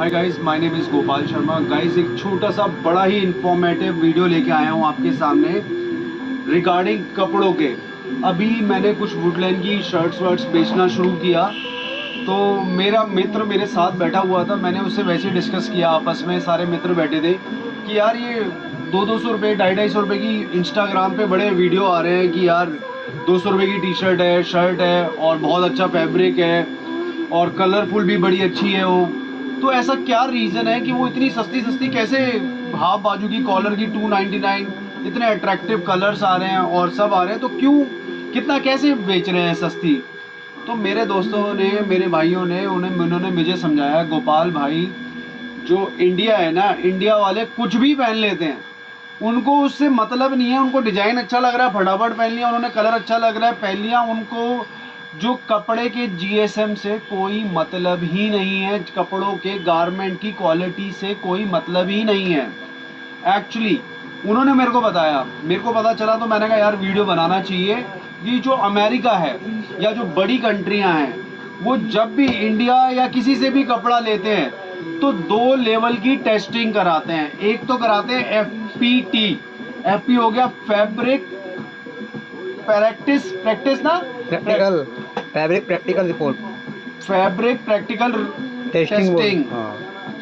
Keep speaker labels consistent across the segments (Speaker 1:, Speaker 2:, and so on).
Speaker 1: Hi guys, my name is Gopal Sharma. Guys, एक छोटा सा बड़ा ही इंफॉर्मेटिव वीडियो लेके आया हूँ आपके सामने रिगार्डिंग कपड़ों के। अभी मैंने कुछ वुडलैंड की शर्ट्स वर्ट्स बेचना शुरू किया, तो मेरा मित्र मेरे साथ बैठा हुआ था। मैंने उससे वैसे डिस्कस किया, आपस में सारे मित्र बैठे थे कि यार ये 200 रुपये 250 रुपये की इंस्टाग्राम पे बड़े वीडियो आ रहे हैं कि यार 200 रुपये की टी शर्ट है, शर्ट है और बहुत अच्छा फैब्रिक है और कलरफुल भी बड़ी अच्छी है वो। तो ऐसा क्या रीज़न है कि वो इतनी सस्ती सस्ती कैसे, हाफ बाजू की कॉलर की 299, इतने अट्रैक्टिव कलर्स आ रहे हैं और सब आ रहे हैं, तो क्यों, कितना, कैसे बेच रहे हैं सस्ती। तो मेरे दोस्तों ने, मेरे भाइयों ने, उन्होंने मुझे समझाया, गोपाल भाई, जो इंडिया है ना, इंडिया वाले कुछ भी पहन लेते हैं, उनको उससे मतलब नहीं है। उनको डिज़ाइन अच्छा लग रहा है, फटाफट पहन लिया उन्होंने, कलर अच्छा लग रहा है, पहन लिया। उनको जो कपड़े के जीएसएम से कोई मतलब ही नहीं है, कपड़ों के गारमेंट की क्वालिटी से कोई मतलब ही नहीं है। एक्चुअली उन्होंने मेरे को बताया, मेरे को पता चला, तो मैंने कहा यार वीडियो बनाना चाहिए कि जो अमेरिका है या जो बड़ी कंट्रियां हैं, वो जब भी इंडिया या किसी से भी कपड़ा लेते हैं तो 2 लेवल की टेस्टिंग कराते हैं। एक तो कराते हैं FPT, FP हो गया फैब्रिक प्रैक्टिस ना,
Speaker 2: fabric practical report,
Speaker 1: fabric practical testing,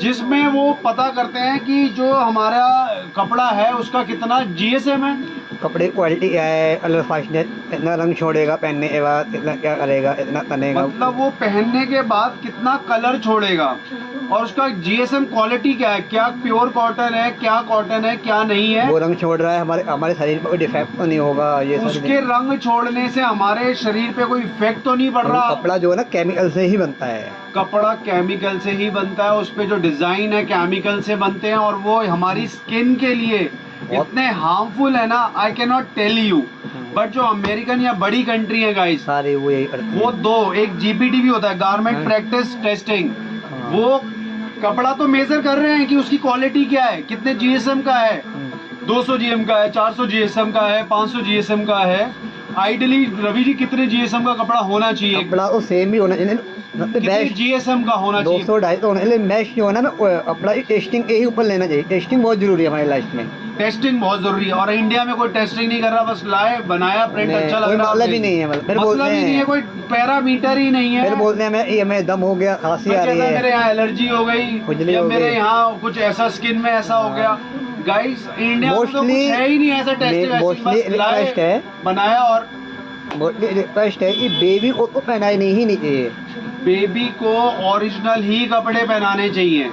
Speaker 1: जिसमें वो पता करते हैं कि जो हमारा कपड़ा है उसका कितना GSM है,
Speaker 2: कपड़े की क्वालिटी क्या है, कलर फास्टनेस, इतना रंग छोड़ेगा पहनने के बाद, इतना क्या करेगा, इतना तनेगा,
Speaker 1: मतलब वो पहनने के बाद कितना कलर छोड़ेगा, और उसका GSM क्वालिटी क्या है, क्या प्योर कॉटन है, क्या कॉटन है, क्या नहीं है,
Speaker 2: वो रंग छोड़ रहा है, हमारे शरीर पर कोई डिफेक्ट तो नहीं होगा, ये
Speaker 1: उसके रंग छोड़ने से हमारे शरीर पे कोई इफेक्ट तो नहीं पड़ रहा।
Speaker 2: कपड़ा जो है ना केमिकल से ही बनता है,
Speaker 1: कपड़ा केमिकल से ही बनता है, उस पे जो डिजाइन है केमिकल से बनते हैं, और वो हमारी स्किन के लिए इतने हार्मफुल है ना, I can not tell you. But जो अमेरिकन या बड़ी कंट्री है गाइस,
Speaker 2: सारे वो यही करते हैं।
Speaker 1: वो दो, एक GPT भी होता है, गारमेंट प्रैक्टिस टेस्टिंग, वो कपड़ा तो मेजर कर रहे हैं कि उसकी क्वालिटी क्या है, कितने GSM का है, 200 GM का है, 400 GSM का है, 500 GSM का है। आइडियली रवि जी कितने GSM का कपड़ा होना चाहिए?
Speaker 2: कपड़ा तो सेम ही होना चाहिए,
Speaker 1: कितने GSM का होना चाहिए?
Speaker 2: 200-250 होना चाहिए। मैश जो है ना, कपड़ा की टेस्टिंग के ही ऊपर लेना चाहिए। टेस्टिंग बहुत जरूरी है हमारी लाइफ में,
Speaker 1: टेस्टिंग बहुत जरूरी है। और इंडिया में कोई टेस्टिंग नहीं कर रहा, बस लाए, बनाया, प्रिंट अच्छा लग रहा है,
Speaker 2: मतलब ही नहीं है,
Speaker 1: मतलब ही नहीं है, कोई पैरामीटर ही नहीं है।
Speaker 2: फिर बोलते हैं मैं दम हो गया, खांसी आ रही है,
Speaker 1: मेरे यहाँ एलर्जी हो गई, या मेरे यहाँ कुछ ऐसा स्किन में ऐसा हो गया। गाइस, इंडिया में तो कुछ है ही नहीं ऐसा टेस्ट है, बनाया। और
Speaker 2: रिक्वेस्ट है कि बेबी को तो पहनाई नहीं चाहिए, बेबी
Speaker 1: को ओरिजिनल ही कपड़े पहनाने चाहिए।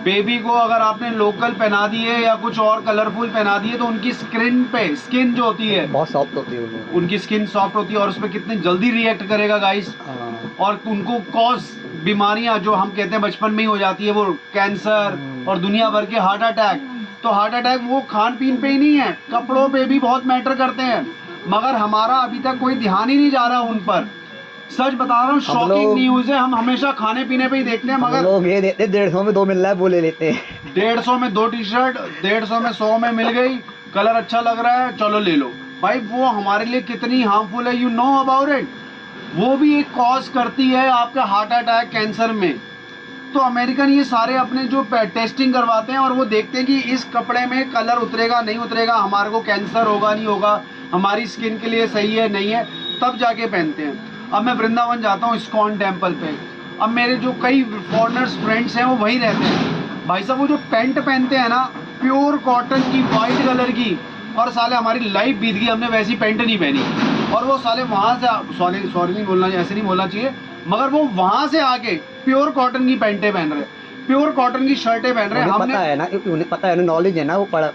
Speaker 1: बेबी को अगर आपने लोकल पहना दिए या कुछ और कलरफुल पहना दिए, तो उनकी स्किन जो होती है
Speaker 2: बहुत सॉफ्ट होती है,
Speaker 1: उनकी स्किन सॉफ्ट होती है, और उसमें कितनी जल्दी रिएक्ट करेगा गाइस। और उनको कॉज बीमारियां जो हम कहते हैं बचपन में ही हो जाती है, वो कैंसर और दुनिया भर के हार्ट अटैक। तो हार्ट अटैक वो खान पीन पे ही नहीं है, कपड़ों पे भी बहुत मैटर करते हैं, मगर हमारा अभी तक कोई ध्यान ही नहीं जा रहा उन पर। सच बता रहा हूँ, शॉकिंग न्यूज है। हम हमेशा खाने पीने पे ही देखते हैं, मगर
Speaker 2: लोग ये देते 150 में 2 मिल रहा है, वो ले लेते हैं।
Speaker 1: 150 में 2 टी शर्ट, 150 में 100 में मिल गई, कलर अच्छा लग रहा है, चलो ले लो भाई। वो हमारे लिए कितनी हार्मफुल है, यू नो अबाउट इट। वो भी एक कॉज करती है आपका हार्ट अटैक, कैंसर में। तो अमेरिकन ये सारे अपने जो टेस्टिंग करवाते हैं, और वो देखते हैं कि इस कपड़े में कलर उतरेगा नहीं उतरेगा, हमारे को कैंसर होगा नहीं होगा, हमारी स्किन के लिए सही है नहीं है, तब जाके पहनते हैं। अब मैं वृंदावन जाता हूँ इस्कॉन टेम्पल पे, अब मेरे जो कई फॉरेनर्स फ्रेंड्स हैं वो वहीं रहते हैं। भाई साहब, वो जो पैंट पहनते हैं ना, प्योर कॉटन की, वाइट कलर की, और साले हमारी लाइफ बीत गई, हमने वैसी पैंट नहीं पहनी, और वो साले वहाँ से, सॉरी नहीं बोलना, ऐसे नहीं बोलना चाहिए, मगर वो वहाँ से आके प्योर कॉटन की पैंटें पहन रहे, प्योर कॉटन की शर्टें पहन रहे हैं।
Speaker 2: पता है ना, उन्हें पता है, नॉलेज है ना, वो पढ़ा,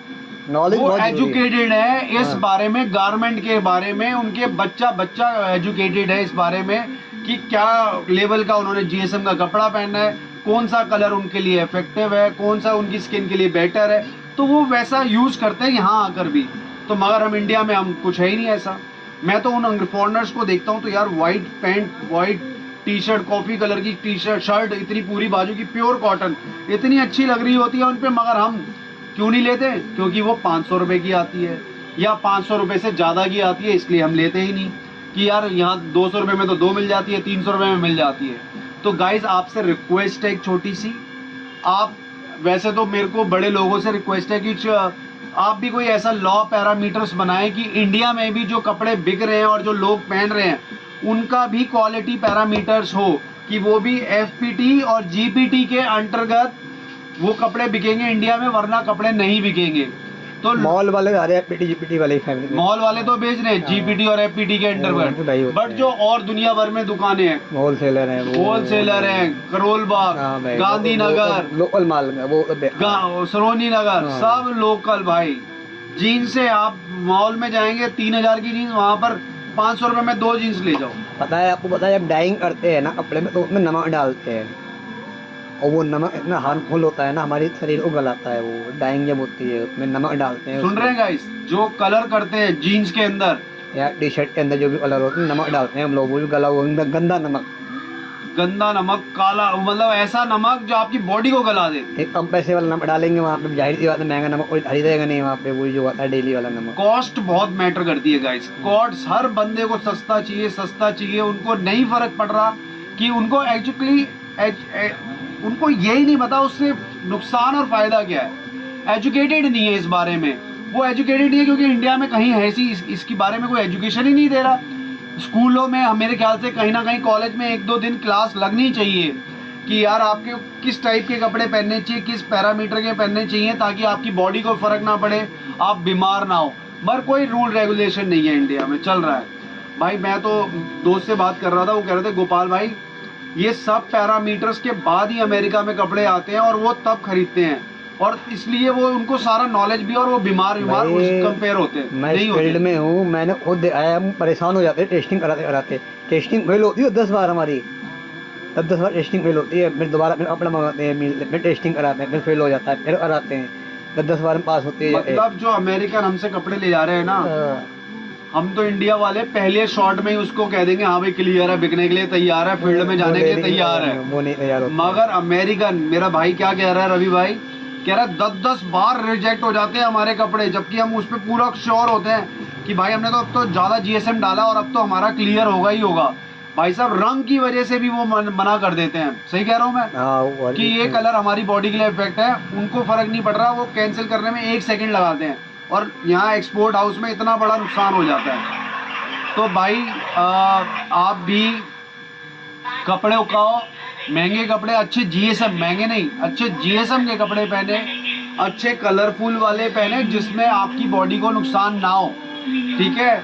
Speaker 2: नॉलेज,
Speaker 1: वो एजुकेटेड है इस बारे में, गारमेंट के बारे में, उनके बच्चा एजुकेटेड है इस बारे में कि क्या लेवल का उन्होंने GSM का कपड़ा पहनना है, कौन सा कलर उनके लिए इफेक्टिव है, कौन सा उनकी स्किन के लिए बेटर है, तो वो वैसा यूज करते हैं यहाँ आकर भी। तो मगर हम इंडिया में, हम कुछ है ही नहीं ऐसा। मैं तो उन फॉरेनर्स को देखता हूँ तो यार, white pant, white T shirt, coffee colour की टी शर्ट, इतनी पूरी बाजू की प्योर कॉटन, इतनी अच्छी लग रही होती है उन पे, मगर हम क्यों नहीं लेते? क्योंकि वो 500 रुपये की आती है या 500 रुपये से ज़्यादा की आती है, इसलिए हम लेते ही नहीं कि यार यहाँ 200 रुपये में तो 2 मिल जाती है, 300 रुपये में मिल जाती है। तो गाइज, आपसे रिक्वेस्ट है एक छोटी सी, आप वैसे तो मेरे को बड़े लोगों से रिक्वेस्ट है कि आप भी कोई ऐसा लॉ पैरामीटर्स बनाएं कि इंडिया में भी जो कपड़े बिक रहे हैं और जो लोग पहन रहे हैं उनका भी क्वालिटी पैरामीटर्स हो, कि वो भी FPT और GPT के अंतर्गत वो कपड़े बिकेंगे इंडिया में, वरना कपड़े नहीं बिकेंगे। तो
Speaker 2: मॉल वाले आ रहे हैं, FPT GPT वाले फैमिली में,
Speaker 1: मॉल वाले तो बेच रहे हैं GPT और FPT के अंतर्गत, बट जो और दुनिया भर में दुकानें हैं,
Speaker 2: होलसेलर हैं,
Speaker 1: करोल बाग, गांधीनगर,
Speaker 2: लोकल माल में वो
Speaker 1: सरोनी नगर, सब लोकल भाई। जीन्स से आप मॉल में जाएंगे 3000 की जीन्स, वहाँ पर 500 रुपए में 2 जीन्स ले जाओ।
Speaker 2: पता है आपको, पता है जब डाइंग करते हैं ना कपड़े में तो उसमें नमक डालते हैं, और वो नमक इतना हार्मफुल होता है ना, हमारी शरीर को गलाता है। वो डाइंग जब होती है उसमें नमक डालते हैं।
Speaker 1: सुन रहे हैं गाइस, जो कलर करते हैं जीन्स के अंदर
Speaker 2: या टी-शर्ट के अंदर जो भी कलर होता है नमक डालते हैं हम लोग, वो भी गला हुआ गंदा नमक, काला, मतलब ऐसा नमक जो आपकी बॉडी को गला दे। एक कम पैसे वाला नमक डालेंगे वहाँ पे, जाहिर सी बात है महंगा नमक कोई खरीदेगा नहीं वहाँ पे, वही जो आता है डेली वाला नमक। कॉस्ट बहुत मैटर करती है गाइस, कॉस्ट हर बंदे को सस्ता चाहिए, उनको नहीं फर्क पड़ रहा कि उनको एक्चुअली उनको यही नहीं पता उससे नुकसान और फायदा क्या है। एजुकेटेड नहीं है इस बारे में, वो एजुकेटेड नहीं है क्योंकि इंडिया में कहीं ऐसी इसके बारे में कोई एजुकेशन ही नहीं दे रहा। स्कूलों में मेरे ख्याल से कहीं ना कहीं कॉलेज में 1-2 दिन क्लास लगनी चाहिए कि यार आपके किस टाइप के कपड़े पहनने चाहिए, किस पैरामीटर के पहनने चाहिए, ताकि आपकी बॉडी को फर्क ना पड़े, आप बीमार ना हो। मगर कोई रूल रेगुलेशन नहीं है इंडिया में चल रहा है भाई। मैं तो दोस्त से बात कर रहा था, वो कह रहे थे गोपाल भाई ये सब पैरामीटर्स के बाद ही अमेरिका में कपड़े आते हैं और वो तब खरीदते हैं, और इसलिए वो उनको सारा नॉलेज भी, और वो बीमार कंपेयर होते हैं। मैं इस फील्ड में हूँ, मैंने खुद आया, हम परेशान हो जाते हैं टेस्टिंग कराते टेस्टिंग फेल होती है 10 बार हमारी, तब 10 बार टेस्टिंग फेल होती है, फिर दोबारा फिर कपड़ा मंगाते हैं, फिर टेस्टिंग कराते हैं, फिर फेल हो जाता है, फिर कराते हैं, फिर 10 बार में पास होती है। मतलब जो अमेरिकन हमसे कपड़े ले जा रहे हैं ना, हम तो इंडिया वाले पहले शॉट में ही उसको कह देंगे हाँ भाई क्लियर है, बिकने के लिए तैयार है, फील्ड में जाने के लिए तैयार है, वो नहीं तैयार होता। मगर अमेरिकन, मेरा भाई क्या कह रहा है, रवि भाई कह रहा है 10-10 बार रिजेक्ट हो जाते हैं हमारे कपड़े, जबकि हम उस पर पूरा श्योर होते हैं कि भाई हमने तो अब तो ज़्यादा GSM डाला और अब तो हमारा क्लियर होगा ही होगा। भाई साहब रंग की वजह से भी वो मना कर देते हैं। सही कह रहा हूँ मैं कि ये कलर हमारी बॉडी के लिए इफेक्ट है, उनको फर्क नहीं पड़ रहा, वो कैंसिल करने में 1 सेकंड लगाते हैं, और यहाँ एक्सपोर्ट हाउस में इतना बड़ा नुकसान हो जाता है। तो भाई आप भी कपड़े उठाओ, महंगे कपड़े, अच्छे GSM, महंगे नहीं, अच्छे GSM के कपड़े पहने, अच्छे कलरफुल वाले पहने जिसमें आपकी बॉडी को नुकसान ना हो, ठीक है।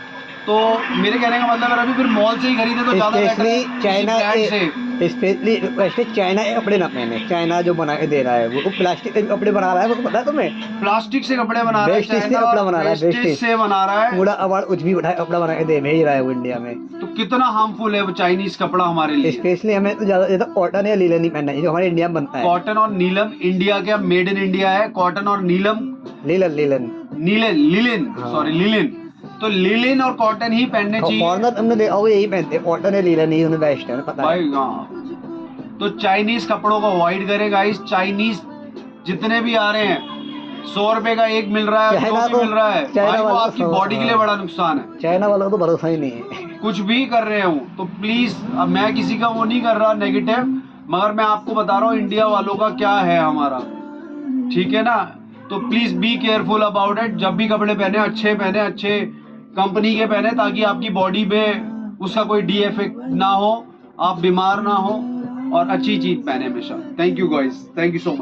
Speaker 2: तो मेरे कहने का मतलब अभी फिर मॉल से ही खरीदे तो ज़्यादा बेटर है। चाइना स्पेशली वैसे चाइना के कपड़े ना पहने, चाइना जो बना के दे रहा है वो प्लास्टिक के कपड़े बना रहा है, वो तो पता है तुम्हें, प्लास्टिक से कपड़े बना रहा है, कपड़ा बना रहा है, वेस्टेज से बना रहा है, पूरा अवार्ड कुछ भी उठाए कपड़ा बना के दे भेज रहा है वो इंडिया में। तो कितना हार्मफुल है वो चाइनीज कपड़ा हमारे लिए। स्पेशली हमें तो ज़्यादा कॉटन या लीलन ही पहनना है जो हमारे इंडिया में बनता है। कॉटन और नीलम इंडिया का मेड इन इंडिया है, कॉटन और नीलम, लिलन, तो लिलिन और कॉटन ही पहनने चाहिए। फॉरनर हमने देखा वो यही पहनते हैं, कॉटन है, लिलिन ही उन्हें बेस्ट है, पता है। तो चाइनीज कपड़ों को अवॉइड करें गाइस। चाइनीज जितने भी आ रहे हैं 100 रुपए का एक मिल रहा है, जो भी मिल रहा है भाई, वो आपकी बॉडी के लिए बड़ा नुकसान है। चाइना वालों को तो भरोसा ही नहीं है, कुछ भी कर रहे हूँ तो प्लीज, अब मैं किसी का वो नहीं कर रहा नेगेटिव, मगर मैं आपको बता रहा हूँ इंडिया वालों का क्या है हमारा, ठीक है ना। तो please be careful about it. जब भी कपड़े पहने अच्छे कंपनी के पहने, ताकि आपकी बॉडी पे उसका कोई डी इफेक्ट ना हो, आप बीमार ना हो, और अच्छी चीज पहने हमेशा। Thank you guys, thank you so much.